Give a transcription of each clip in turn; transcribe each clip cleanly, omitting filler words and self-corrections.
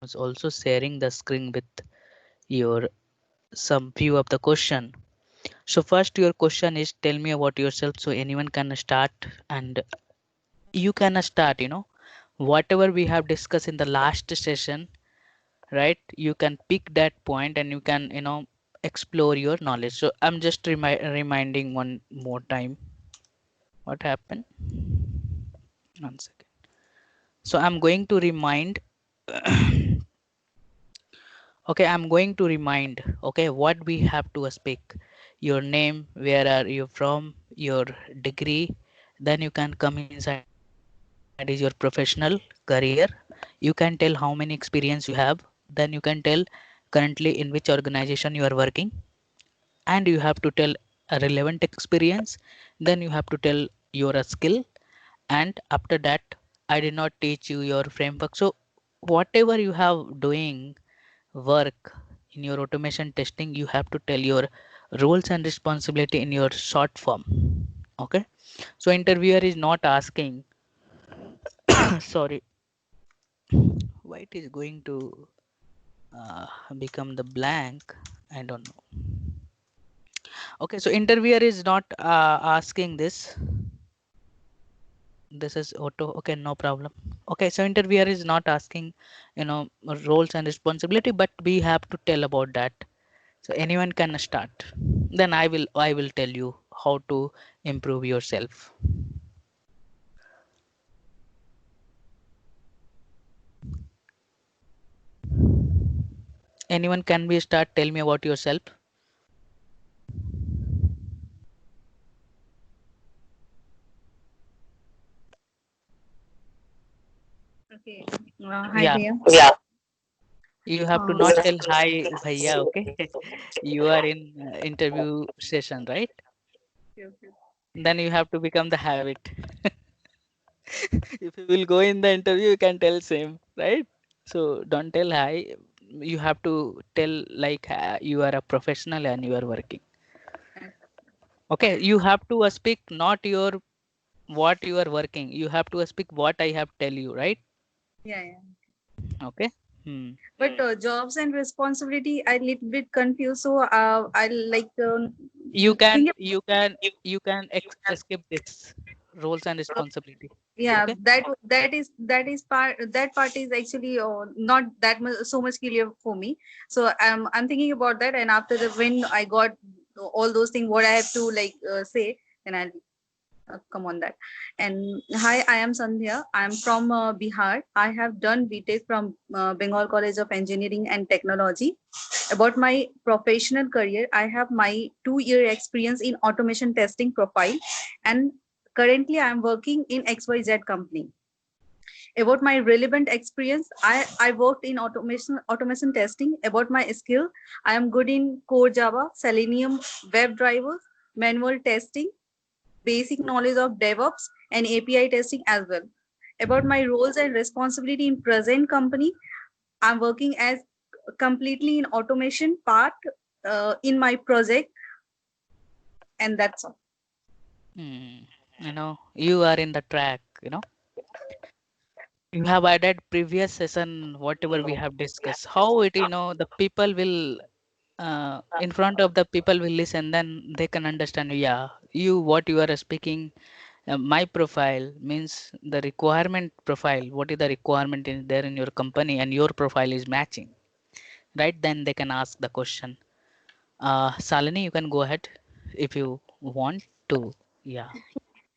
also sharing the screen with your some view of the question. So first your question is tell me about yourself, so anyone can start, and you can start, whatever we have discussed in the last session, right? You can pick that point and you can, explore your knowledge. So I'm just reminding one more time what happened. One second. So I'm going to remind. Okay, I'm going to remind, okay, what we have to speak. Your name, where are you from, your degree, then you can come inside is your professional career. You can tell how many experience you have, then you can tell currently in which organization you are working, and you have to tell a relevant experience, then you have to tell your skill, and after that I did not teach you your framework. So whatever you have doing work in your automation testing, you have to tell your roles and responsibility in your short form. Okay, so interviewer is not asking sorry, why it is going to become the blank, I don't know. Okay, so interviewer is not asking this is auto. Okay, no problem. Okay, so interviewer is not asking, roles and responsibility, but we have to tell about that. So anyone can start, then I will tell you how to improve yourself. Anyone can be start, tell me about yourself. Okay. Hi, Yeah, Priya. Yeah. you have to not tell hi bhaiya. Okay, you are in interview session, right? Okay, okay. Then you have to become the habit. If you will go in the interview, you can tell same, right? So don't tell hi, you have to tell like you are a professional and you are working. Okay, you have to speak not your what you are working, you have to speak what I have tell you, right? Yeah, yeah. Okay. Hmm. But jobs and responsibility, I little bit confused. So I like you can think. you can you can escape this roles and responsibility. Yeah, Okay. that is that part is actually not that much so much clear for me. So I'm thinking about that, and after the when I got all those things, what I have to like say, then I'll come on that. And hi, I am Sandhya. I am from Bihar. I have done BTech from Bengal College of Engineering and Technology. About my professional career, I have my 2-year experience in automation testing profile, and currently I am working in XYZ company. About my relevant experience, I worked in automation testing. About my skill, I am good in core Java, Selenium, WebDriver, manual testing, basic knowledge of DevOps and API testing as well. About my roles and responsibility in present company, I'm working as completely in automation part in my project, and that's all. Hmm. You are in the track. You have added previous session whatever we have discussed, how it, the people will in front of the people will listen, then they can understand. Yeah, you what you are speaking, my profile means the requirement profile, what is the requirement in there in your company, and your profile is matching, right? Then they can ask the question. Salini, you can go ahead if you want to. Yeah.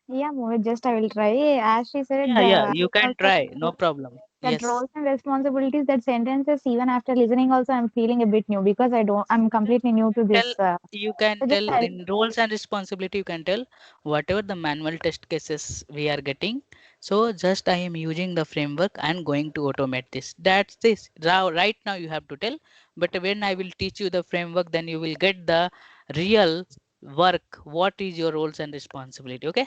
Yeah, Mohit, just I will try. As she said, Yeah, you can also try, no problem. that Yes. roles and responsibilities, that sentences, even after listening, also I'm feeling a bit new because I'm completely new to Tell this. You can So just tell I'll, in roles and responsibility, you can tell whatever the manual test cases we are getting. So just I am using the framework and going to automate this. That's this. Right now you have to tell, but when I will teach you the framework, then you will get the real work. What is your roles and responsibility? Okay,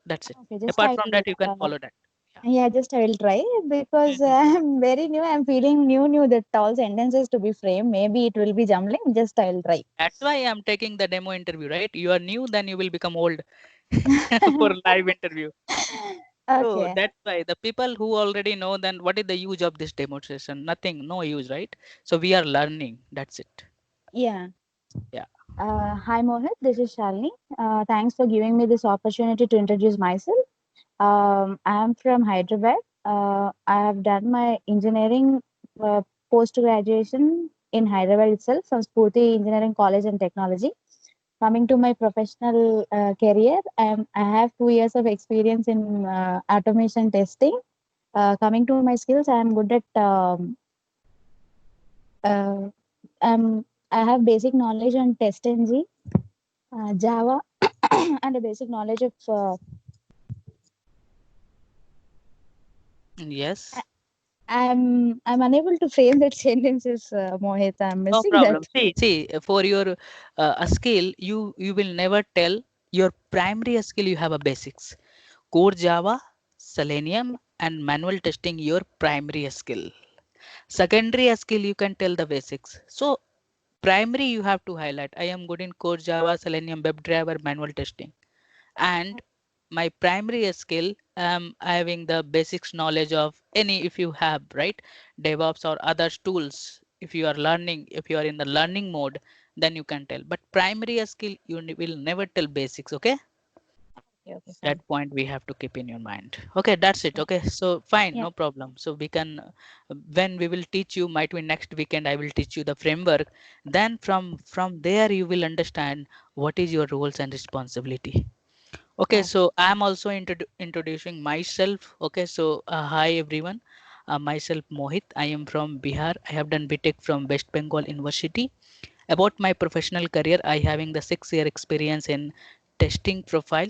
that's it. okay, just Apart I from that, will, you can follow that. Yeah. yeah, just I will try because Mhm. I'm very new. I'm feeling new that all sentences to be framed. Maybe it will be jumbling. Just I will try. That's why I'm taking the demo interview, right? You are new, then you will become old for live interview. So Okay. that's why the people who already know, then what is the use of this demonstration? Nothing, no use, right? So we are learning. That's it. Yeah. Yeah. Hi Mohit, this is Shalini. Thanks for giving me this opportunity to introduce myself. I am from Hyderabad. I have done my engineering post graduation in Hyderabad itself from Spurti Engineering College and Technology. Coming to my professional career, I have 2 years of experience in automation testing. Coming to my skills, I am good at uh, I have basic knowledge on TestNG, Java, and a basic knowledge of. Yes. I'm unable to frame that sentences, Mohit. I'm No missing problem. that. See, for your a skill, you will never tell your primary skill. You have a basics, core Java, Selenium, and manual testing. Your primary skill. Secondary skill, you can tell the basics. So primary, you have to highlight. I am good in core Java, Selenium, WebDriver, manual testing, and my primary skill, having the basics knowledge of any, if you have, right, DevOps or other tools. If you are learning, if you are in the learning mode, then you can tell. But primary skill, you will never tell basics. Okay, Okay, okay, that fine. point we have to keep in your mind. Okay, that's it. Yeah, Okay, so fine, yeah, no problem. So we can, when we will teach you, might be next weekend, I will teach you the framework. Then from there you will understand what is your roles and responsibility. Okay, okay, so I'm also introducing myself. Okay, so hi everyone. Myself Mohit. I am from Bihar. I have done BTech from West Bengal University. About my professional career, I having the 6 year experience in testing profile.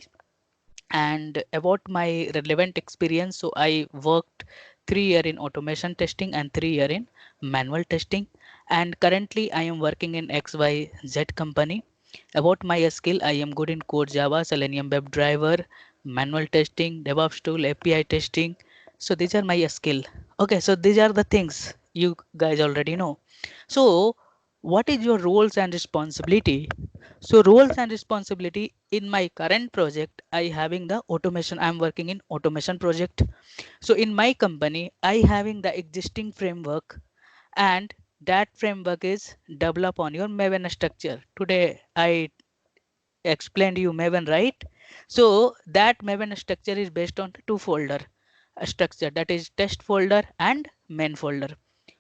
And about my relevant experience, so I worked 3 year in automation testing and 3 year in manual testing. And currently I am working in XYZ company. About my skill, I am good in core Java, Selenium WebDriver, manual testing, DevOps tool, API testing. So these are my skill. Okay, so these are the things you guys already know. So what is your roles and responsibility? So roles and responsibility in my current project, I having the automation. I'm working in automation project. So in my company, I having the existing framework, and that framework is develop on your Maven structure. Today I explained you Maven, right? So that Maven structure is based on two folder structure, that is test folder and main folder.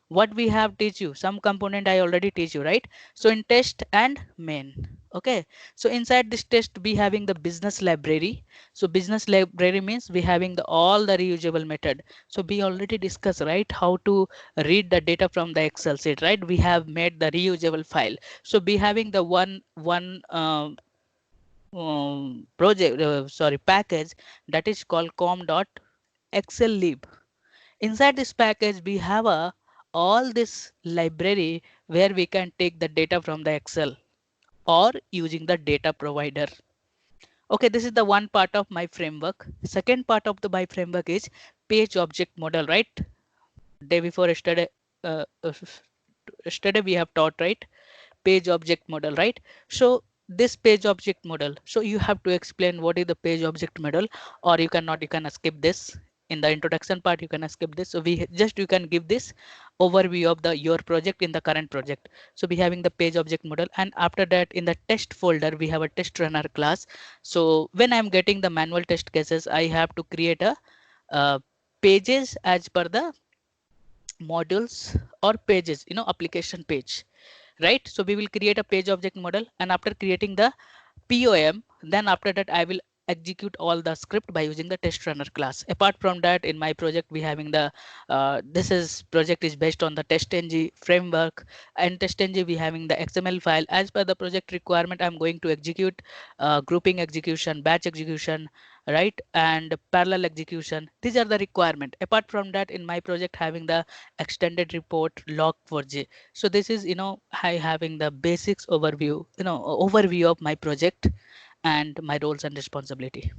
What we have teach you, some component I already teach you, right? So in test and main. Okay, so inside this test we having the business library. So business library means we having the all the reusable method. So we already discussed, right, how to read the data from the Excel sheet, right? We have made the reusable file. So we having the one project, sorry, package, that is called com.xllib. Inside this package we have a all this library where we can take the data from the Excel or using the data provider. Okay, this is the one part of my framework. Second part of the my framework is page object model, right? Day before yesterday, uh, uh, yesterday we have taught, right, page object model, right? So this page object model, so you have to explain what is the page object model, or you cannot, you can skip this. In the introduction part you can skip this. So we just, you can give this overview of the your project in the current project. So we having the page object model, and after that in the test folder we have a test runner class. So when I'm getting the manual test cases, I have to create a uh, pages as per the modules or pages, application page, right? So we will create a page object model, and after creating the POM, then after that I will execute all the script by using the test runner class. Apart from that, in my project we having the this is project is based on the TestNG framework, and TestNG we having the XML file. As per the project requirement, I'm going to execute grouping execution, batch execution, right, and parallel execution. These are the requirement. Apart from that, in my project having the extended report log4j. So this is, I having the basics overview, overview of my project and my roles and responsibility.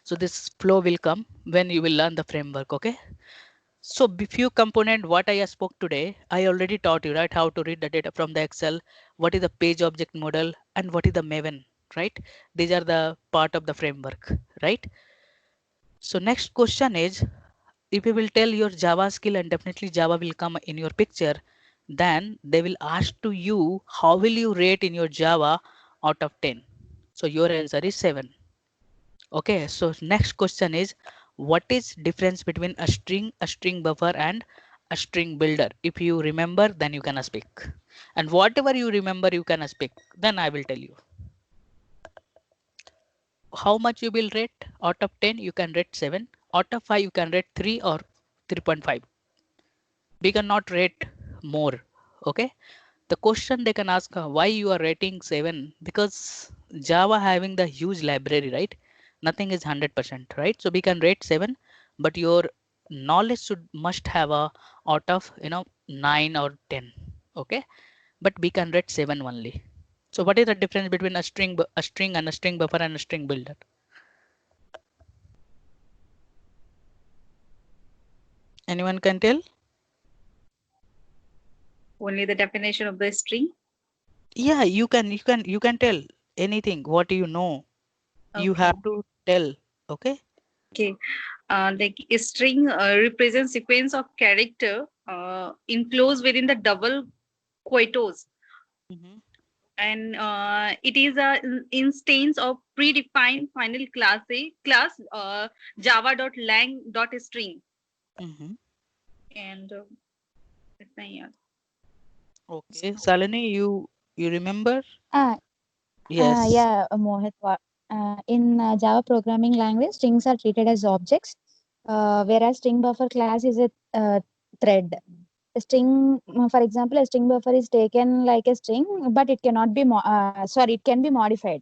So this flow will come when you will learn the framework. Okay, so few component what I spoke today, I already taught you, right, how to read the data from the Excel, what is the page object model, and what is the Maven, right? These are the part of the framework, right? So next question is, if you will tell your Java skill and definitely Java will come in your picture, then they will ask to you, how will you rate in your Java out of 10? So your answer is 7. Okay, so next question is, what is difference between a string buffer and a string builder? If you remember, then you can speak. And whatever you remember, you can speak. Then I will tell you. How much you will rate out of 10? You can rate 7. Out of 5, you can rate 3 or 3.5. We cannot rate more. Okay, the question they can ask, why you are rating 7? Because Java having the huge library, right? Nothing is 100%, right? So we can rate 7, but your knowledge should must have a out of 9 or 10. Okay, but we can rate 7 only. So what is the difference between a string and a string buffer and a string builder? Anyone can tell? Only the definition of the string. Yeah, you can tell anything what you know. You Okay. have to tell. Okay. Okay. Like a string represents sequence of character enclosed within the double quotes, Mm-hmm. and it is a instance of predefined final class java.lang.string, Mm-hmm. and it's not here. Okay, Salini, you remember? Ah, Yes. yeah, Mohit. In Java programming language, strings are treated as objects, whereas string buffer class is a thread. A string, for example, a string buffer is taken like a string, but it cannot be sorry, it can be modified.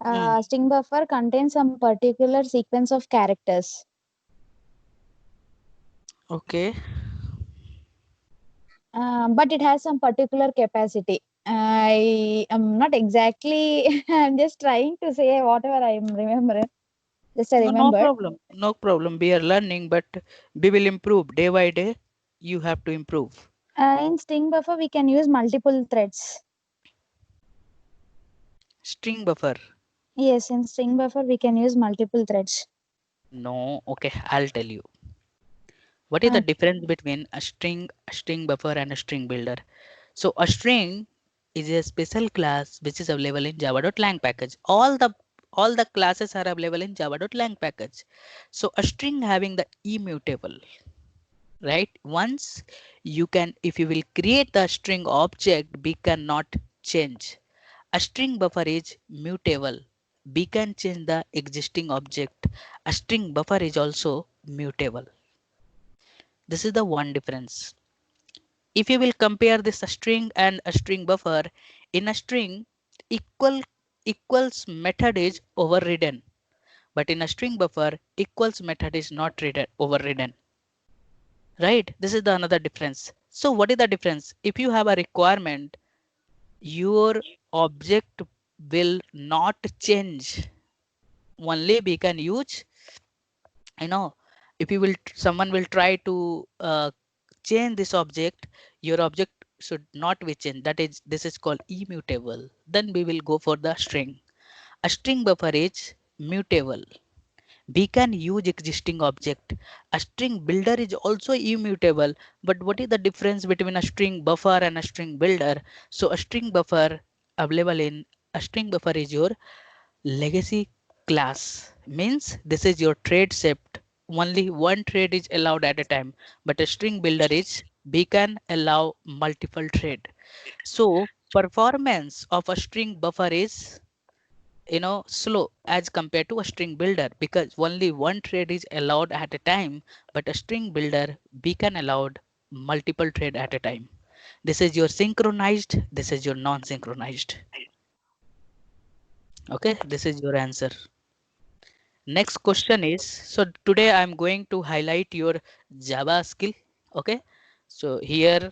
Mm. String buffer contains some particular sequence of characters. Okay. But it has some particular capacity. I am not exactly. I'm just trying to say whatever I am remembering. Just I No, no remembered. problem. No problem. We are learning, but we will improve day by day. You have to improve. In string buffer, we can use multiple threads. String buffer. Yes, in string buffer, we can use multiple threads. No. Okay, I'll tell you. What is the Uh, difference between a string buffer, and a string builder? So a string is a special class which is available in java.lang package. All the classes are available in java.lang package. So a string having the immutable, right? Once you can, if you will create the string object, we cannot change. A string buffer is mutable. We can change the existing object. A string buffer is also mutable. This is the one difference. If you will compare this a string and a string buffer, in a string, equal equals method is overridden, but in a string buffer, equals method is not overridden. Right? This is the another difference. So what is the difference? If you have a requirement, your object will not change. Only we can use, you know, if you will, someone will try to change this object, your object should not be changed. That is, this is called immutable. Then we will go for the string. A string buffer is mutable. We can use existing object. A string builder is also immutable. But what is the difference between a string buffer and a string builder? So a string buffer available in a string buffer is your legacy class. Means this is your thread set. Only one thread is allowed at a time. But a string builder is we can allow multiple thread. So performance of a string buffer is slow as compared to a string builder, because only one thread is allowed at a time, but a string builder we can allowed multiple thread at a time. This is your synchronized, this is your non-synchronized. Okay, this is your answer. Next question is, so today I'm going to highlight your Java skill. Okay, so here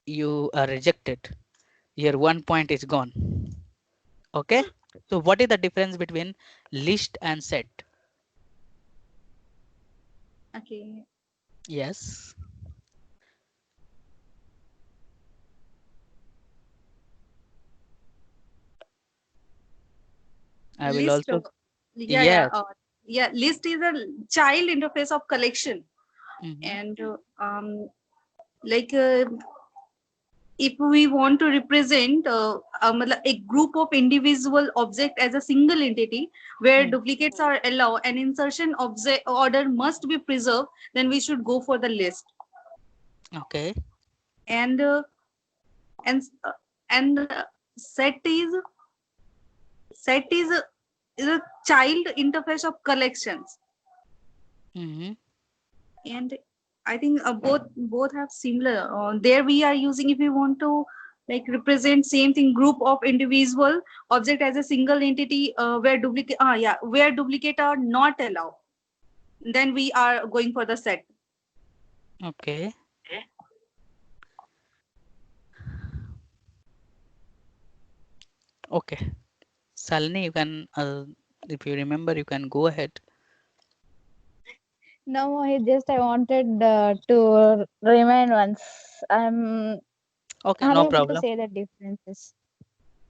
you are rejected, your 1 point is gone. Okay, so what is the difference between list and set? Okay. Yes. I will List. also, Yeah, yeah. yes, yeah, list is a child interface of collection. Mm-hmm. And like if we want to represent a group of individual object as a single entity where Mm. duplicates are allowed and insertion object order must be preserved, then we should go for the list. Okay. And and and set is a child interface of collections. Mm-hmm. And I think both have similar. There we are using, if we want to like represent same thing, group of individual object as a single entity where duplicate are not allowed, then we are going for the set. Okay. Okay. Salini, you can, if you remember, you can go ahead. No, I just I wanted to remind once. I'm Okay, no unable to problem. say the differences.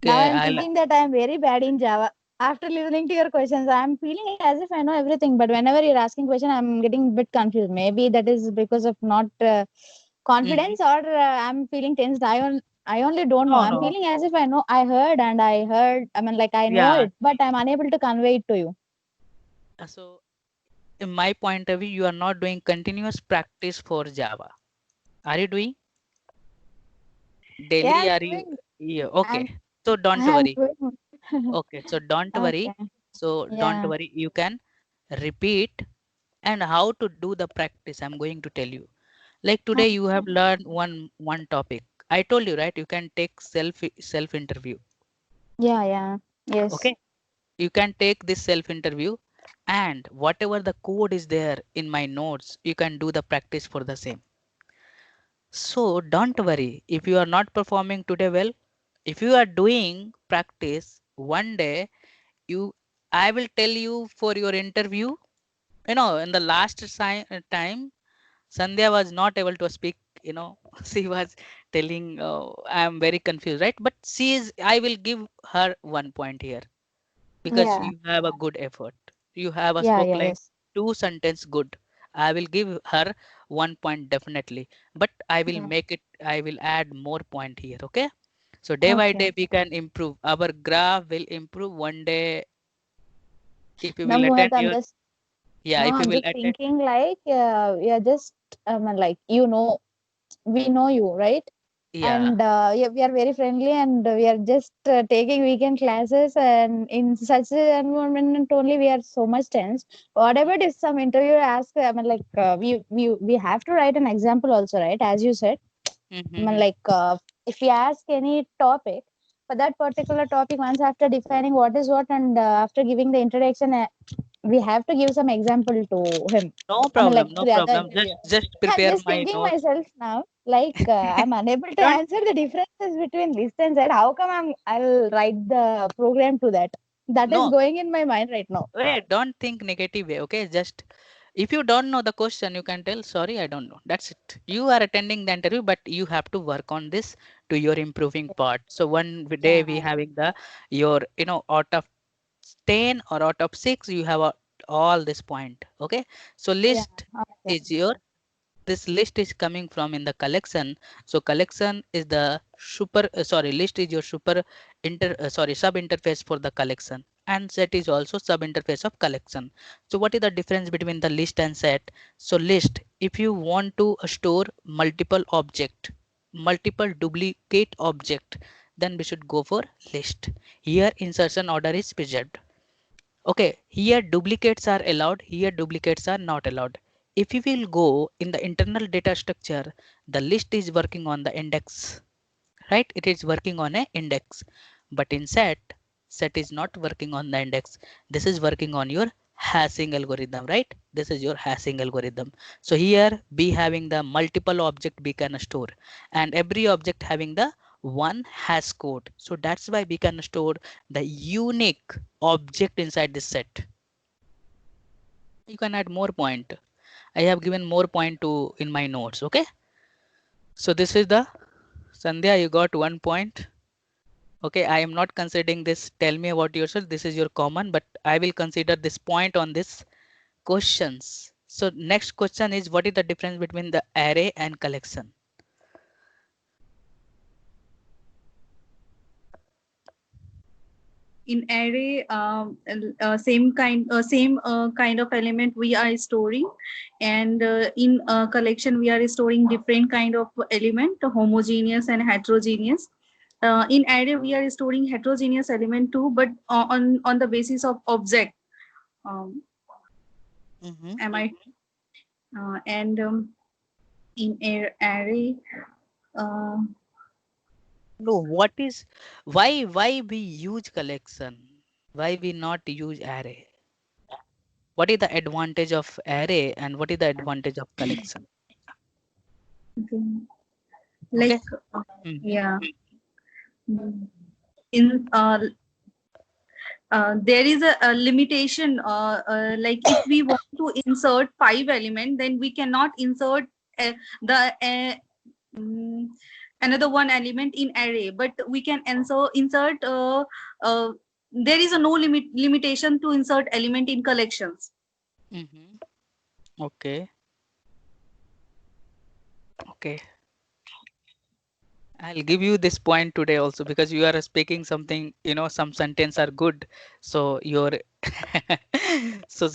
Now Okay, I'm thinking that I'm very bad in Java. After listening to your questions, I'm feeling as if I know everything. But whenever you're asking question, I'm getting a bit confused. Maybe that is because of not Mhm. confidence, or I'm feeling tensed. I only don't know. No, I'm no. feeling as if I know. I heard and I heard. I mean, like I know Yeah. it, but I'm unable to convey it to you. So, in my point of view, you are not doing continuous practice for Java. Are you doing Yeah, daily? I'm Are you? doing. Yeah. I'm. Okay. So don't I'm worry. doing. Okay. So don't worry. Okay. So don't Yeah. worry. You can repeat and how to do the practice. I'm going to tell you. Like today, you have learned one topic. I told you, right? You can take self interview. Yeah. Yeah. Yes. Okay. You can take this self interview and whatever the code is there in my notes, you can do the practice for the same. So don't worry if you are not performing today well. If you are doing practice one day, you I will tell you for your interview. You know, in the last time, Sandhya was not able to speak. You know, she was telling, I am very confused, right? But she is. I will give her 1 point here because Yeah. you have a good effort. You have a Yeah. spoke Yeah. like Yes. two sentence good. I will give her 1 point definitely, but I will Yeah. make it. I will add more point here. Okay. So day by Okay. day we can improve. Our graph will improve one day if you Now, will attend Mohit, I'm your. just Yeah, no, if you I'm will just attend. thinking like you're just like we know you, right? Yeah. And yeah, we are very friendly, and we are just taking weekend classes, and in such an environment only we are so much tense. Whatever it is, some interview ask, I mean, like we have to write an example also, right? As you said, I mean, Mm-hmm. like if we ask any topic for that particular topic, once after defining what is what, and after giving the introduction, we have to give some example to him. No I mean, like problem. to No the other problem. interviewer. Just I'm prepare just my thinking notes. myself now, like I'm unable to Don't answer the differences between list and set. How come I'll write the program to that? That is no. going in my mind right now. Wait, don't think negative way. Okay, just if you don't know the question, you can tell sorry, I don't know. That's it. You are attending the interview, but you have to work on this to your improving part. So one day Yeah, we having the your out of 10 or out of 6 you have all this point. Okay, so yeah. list Okay. is your this list is coming from in the collection. So collection is the list is your sub interface for the collection, and set is also sub interface of collection. So what is the difference between the list and set? So list, if you want to store multiple duplicate object, then we should go for list. Here insertion order is preserved. Okay, here duplicates are allowed, here duplicates are not allowed. If you will go in the internal data structure, the list is working on the index, right? It is working on an index. But in set is not working on the index. This is working on your hashing algorithm, right? This is your hashing algorithm. So here be having the multiple object we can store, and every object having the one hash code. So that's why we can store the unique object inside this set. You can add more point. I have given more point to in my notes. Okay. So this is the Sandhya, you got 1 point. Okay, I am not considering this. Tell me about yourself. This is your common, but I will consider this point on this questions. So next question is, what is the difference between the array and collection? In array, same kind of element we are storing, and in collection we are storing different kind of element, homogeneous and heterogeneous. In array we are storing heterogeneous element too, but on the basis of object. um, Mm-hmm. am I and in array, uh, No, what is, why we use collection? Why we not use array? What is the advantage of array and what is the advantage of collection? like Okay. Mm-hmm. yeah. Mm. In there is a limitation, like if we want to insert 5 element, then we cannot insert the mm, another one element in array, but we can insert uh, there is a no limitation to insert element in collections. Mm-hmm. Okay. Okay. I'll give you this point today also because you are speaking something, some sentence are good. So your so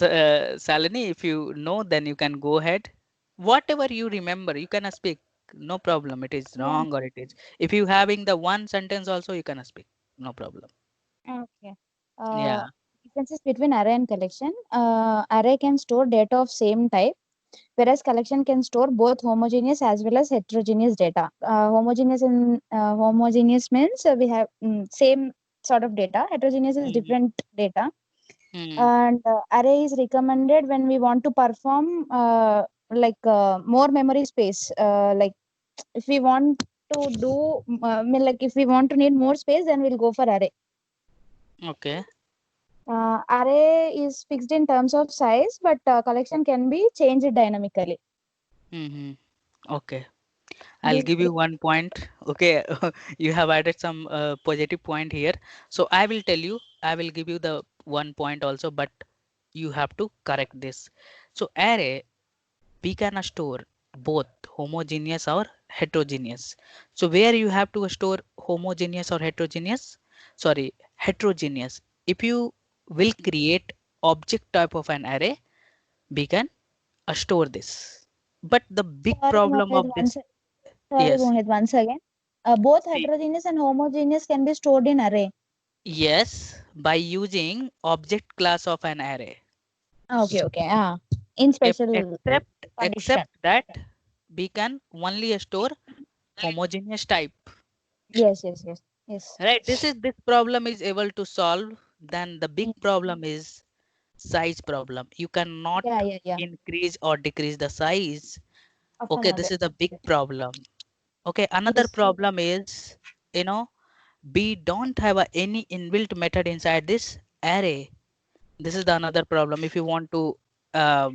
Salini, if you know, then you can go ahead. Whatever you remember, you can speak. No problem. It is Yeah. wrong or it is. If you having the one sentence also, you can speak. No problem. Okay. Yeah. Differences between array and collection. Array can store data of same type, whereas collection can store both homogeneous as well as heterogeneous data. Homogeneous means we have same sort of data. Heterogeneous is Mm-hmm. different data. Mm-hmm. And array is recommended when we want to perform more memory space. Like if we want to do, like if we want to need more space, then we'll go for array. Okay. Array is fixed in terms of size, but collection can be changed dynamically. Mm-hmm. Okay. I'll This give you one point. Okay, you have added some positive point here. So I will tell you, I will give you the one point also, but you have to correct this. So array, we can store both homogeneous or heterogeneous. So where you have to store homogeneous or heterogeneous? Sorry, heterogeneous. If you will create object type of an array, we can store this. But the big sorry, problem Mohit, of this, sorry, yes. Mohit, once again. Both See, heterogeneous and homogeneous can be stored in array. yes, by using object class of an array. Okay, okay. In If special except condition. that we can only store homogeneous type. Yes, yes, yes, yes. Right. This problem is able to solve. Then the big Mm. problem is size problem. You cannot Yeah, yeah, yeah. increase or decrease the size. Of an Okay, this array. is a big problem. Okay, another Yes. problem is, you know, we don't have any inbuilt method inside this array. This is the another problem. If you want to uh,